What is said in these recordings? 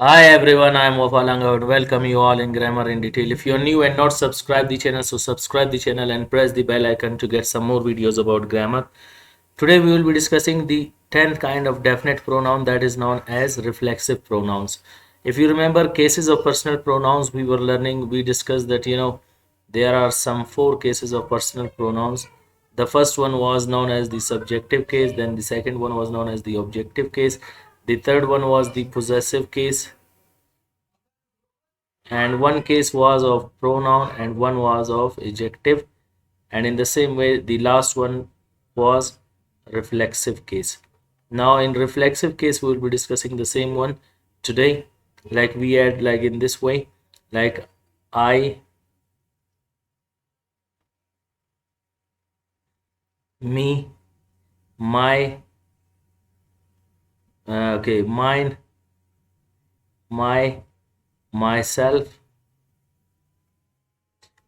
Hi everyone, I am Wafalanga. I would welcome you all in Grammar in Detail. If you're new and not subscribed the channel, so subscribe the channel and press the bell icon to get some more videos about grammar. Today we will be discussing the 10th kind of definite pronoun that is known as reflexive pronouns. If you remember cases of personal pronouns we were learning, we discussed that there are some four cases of personal pronouns. The first one was known as the subjective case, then the second one was known as the objective case, the third one was the possessive case, and one case was of pronoun and one was of adjective, and in the same way the last one was reflexive case. Now in reflexive case we will be discussing the same one today, like we had like in this way, like I, me, my, mine, my, myself.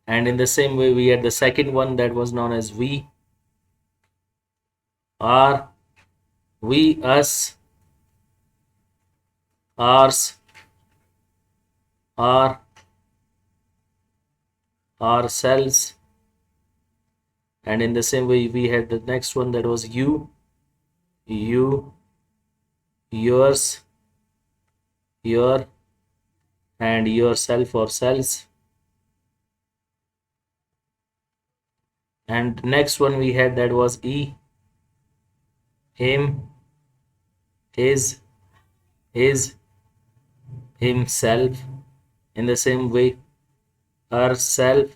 And in the same way we had the second one that was known as we, our, we, us, ours, our, ourselves. And in the same way we had the next one that was you, yours, your, and yourself or selves. And next one we had that was him, his, himself. In the same way herself,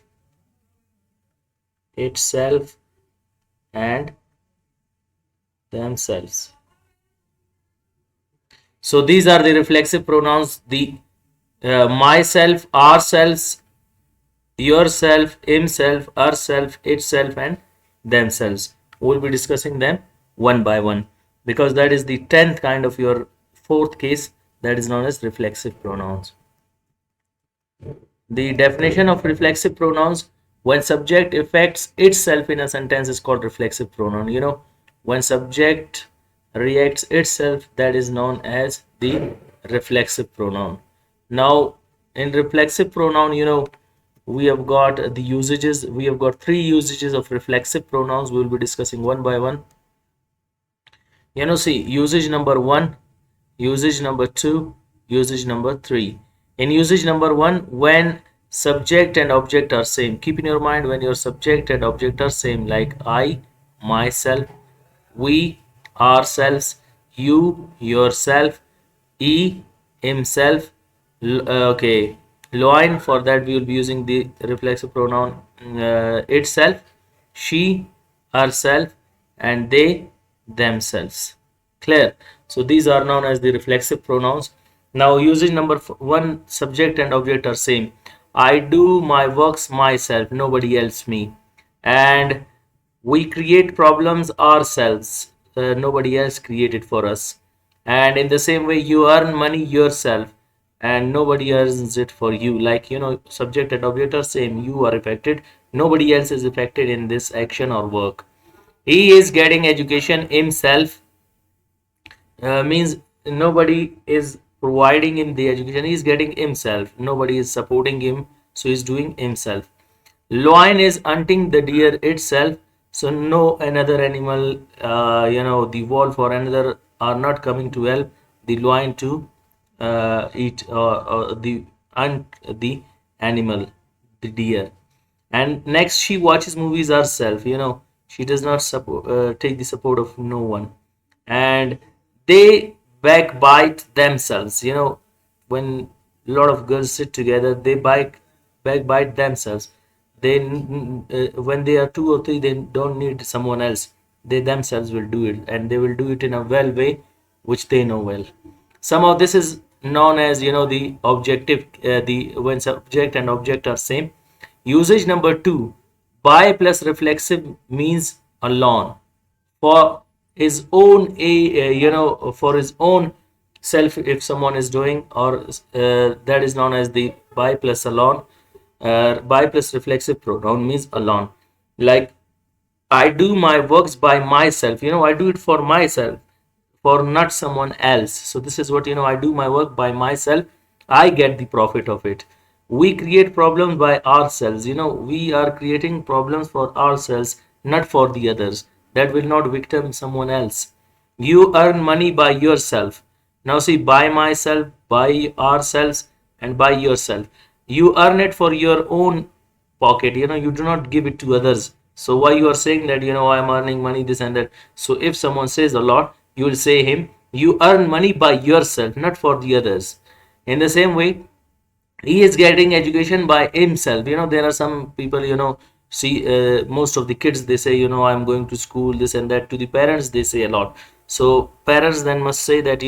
itself, and themselves. So these are the reflexive pronouns: the myself, ourselves, yourself, himself, herself, itself, and themselves. We'll be discussing them one by one because that is the 10th kind of your fourth case that is known as reflexive pronouns. The definition of reflexive pronouns: when subject affects itself in a sentence is called reflexive pronoun. When subject reacts itself, that is known as the reflexive pronoun. Now, in reflexive pronoun, we have got the usages. We have got three usages of reflexive pronouns. We will be discussing one by one. See, usage number one, usage number two, usage number three. In usage number one, when subject and object are same, keep in your mind when your subject and object are same, like I, myself, we, ourselves, you, yourself, he, himself. Loin, for that we will be using the reflexive pronoun itself, she, herself, and they, themselves. Clear? So these are known as the reflexive pronouns. Now usage number one, subject and object are same. I do my works myself, nobody else me. And we create problems ourselves, nobody else created for us. And in the same way you earn money yourself and nobody earns it for you. Like, subject and object are same, you are affected, nobody else is affected in this action or work. He is getting education himself, means nobody is providing him the education, he is getting himself, nobody is supporting him, so he's doing himself. Lion is hunting the deer itself, so no another animal, the wolf or another are not coming to help the lion to eat the hunt the animal, the deer. And next, she watches movies herself, she does not take the support of no one. And they backbite themselves, when a lot of girls sit together, they backbite themselves. They when they are two or three, they don't need someone else, they themselves will do it, and they will do it in a well way which they know well. Some of this is known as the objective, the when subject and object are same. Usage number two, by plus reflexive means alone, for his own for his own self, if someone is doing, or that is known as the by plus alone. By plus reflexive pronoun means alone. Like I do my works by myself, I do it for myself, for not someone else. So this is what, I do my work by myself, I get the profit of it. We create problems by ourselves, we are creating problems for ourselves, not for the others. That will not victim someone else. You earn money by yourself. Now see, by myself, by ourselves, and by yourself. You earn it for your own pocket. You do not give it to others. So why you are saying that, I'm earning money, this and that. So if someone says a lot, you will say him, you earn money by yourself, not for the others. In the same way, he is getting education by himself. There are some people, see, most of the kids, they say, I'm going to school, this and that. To the parents, they say a lot. So parents then must say that,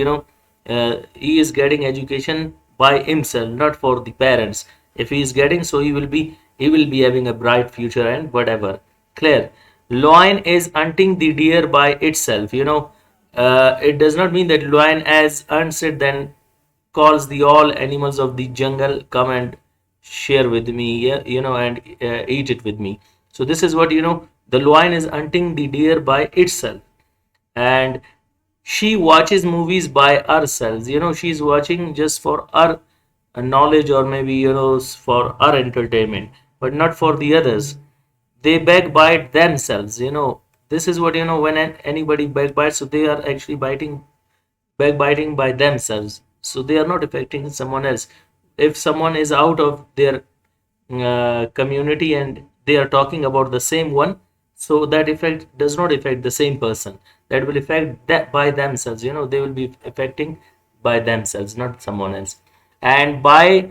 he is getting education by himself, not for the parents. If he is getting, so he will be having a bright future and whatever. Clear? Lion is hunting the deer by itself. It does not mean that lion has hunts it, then calls the all animals of the jungle, come and share with me, yeah, and eat it with me. So this is what, the lion is hunting the deer by itself. And she watches movies by herself. She's watching just for her knowledge, or maybe, for her entertainment, but not for the others. They backbite themselves. This is what, when anybody backbites, so they are actually backbiting by themselves, so they are not affecting someone else. If someone is out of their community and they are talking about the same one, so that effect does not affect the same person. That will affect that by themselves. They will be affecting by themselves, not someone else. And by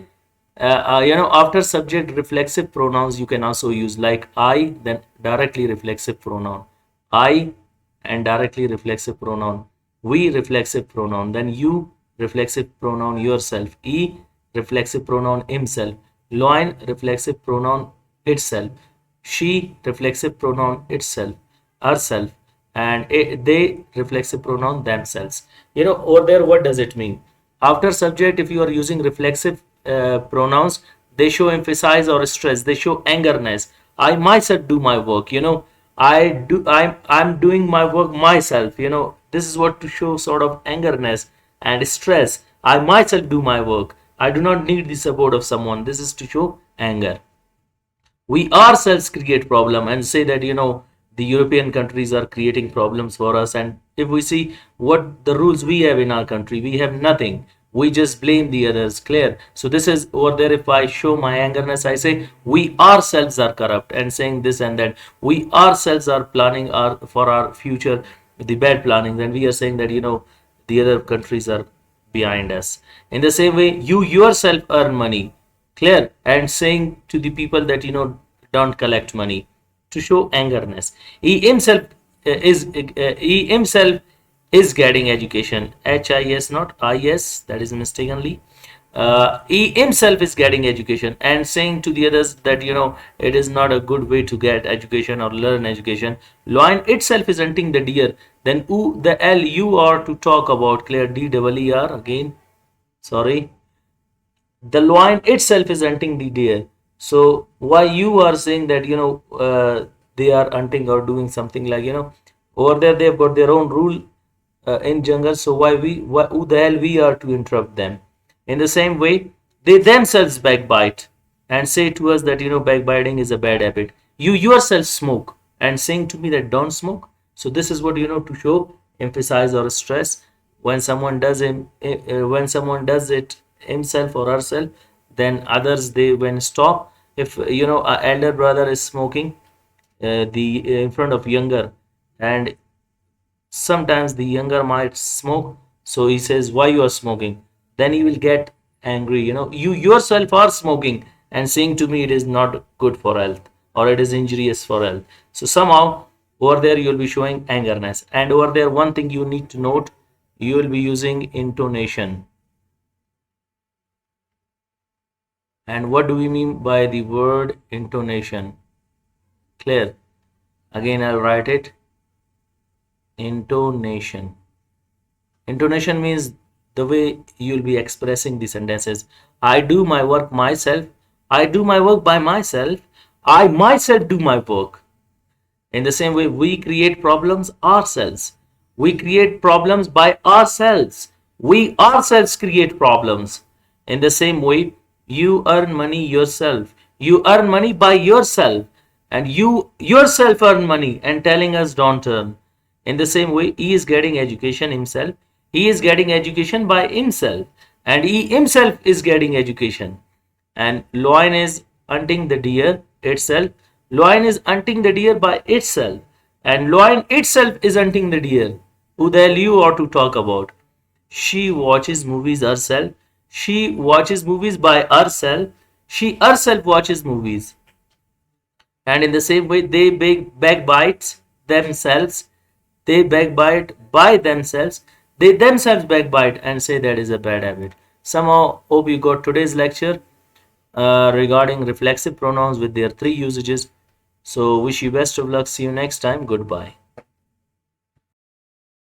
after subject, reflexive pronouns you can also use, like I, then directly reflexive pronoun, I, and directly reflexive pronoun, we, reflexive pronoun, then you, reflexive pronoun yourself, he, reflexive pronoun himself, lion, reflexive pronoun itself, she, reflexive pronoun itself, herself, and they, reflexive pronoun themselves. Over there, what does it mean? After subject, if you are using reflexive pronouns, they show emphasize or stress, they show angerness. I myself do my work. I'm doing my work myself. This is what to show sort of angerness and stress. I myself do my work, I do not need the support of someone. This is to show anger. We ourselves create problem and say that, the European countries are creating problems for us. And if we see what the rules we have in our country, we have nothing. We just blame the others. Clear? So this is over there. If I show my angerness, I say we ourselves are corrupt, and saying this and that. We ourselves are planning our for our future the bad planning. Then we are saying that, the other countries are behind us. In the same way, you yourself earn money. Clear? And saying to the people that, don't collect money, to show angerness. He himself is getting education. HIS, not IS, that is mistakenly. He himself is getting education, and saying to the others that, it is not a good way to get education or learn education. Lion itself is hunting the deer. Then who the L you are to talk about? Clear? DEER again. Sorry, the lion itself is hunting the deer. So why you are saying that, they are hunting or doing something, like, over there they've got their own rule in jungle. So who the hell we are to interrupt them? In the same way, they themselves backbite and say to us that, backbiting is a bad habit. You yourself smoke and saying to me that don't smoke. So this is what, to show emphasize or stress. When someone does it himself or herself, then others, they when stop. If, a elder brother is smoking the in front of younger, and sometimes the younger might smoke, so he says why you are smoking, then he will get angry. You yourself are smoking and saying to me it is not good for health, or it is injurious for health. So somehow over there you'll be showing angerness. And over there, one thing you need to note, you will be using intonation. And what do we mean by the word intonation? Clear? Again, I'll write it. Intonation. Intonation means the way you'll be expressing the sentences. I do my work myself. I do my work by myself. I myself do my work. In the same way, we create problems ourselves. We create problems by ourselves. We ourselves create problems. In the same way, you earn money yourself. You earn money by yourself, and you yourself earn money and telling us don't earn. In the same way, he is getting education himself. He is getting education by himself, and he himself is getting education. And lion is hunting the deer itself. Lion is hunting the deer by itself, and lion itself is hunting the deer. Who the hell you are to talk about? She watches movies herself. She watches movies by herself. She herself watches movies. And in the same way, they backbite themselves. They backbite by themselves. They themselves backbite and say that is a bad habit. Somehow, hope you got today's lecture regarding reflexive pronouns with their three usages. So, wish you best of luck. See you next time. Goodbye.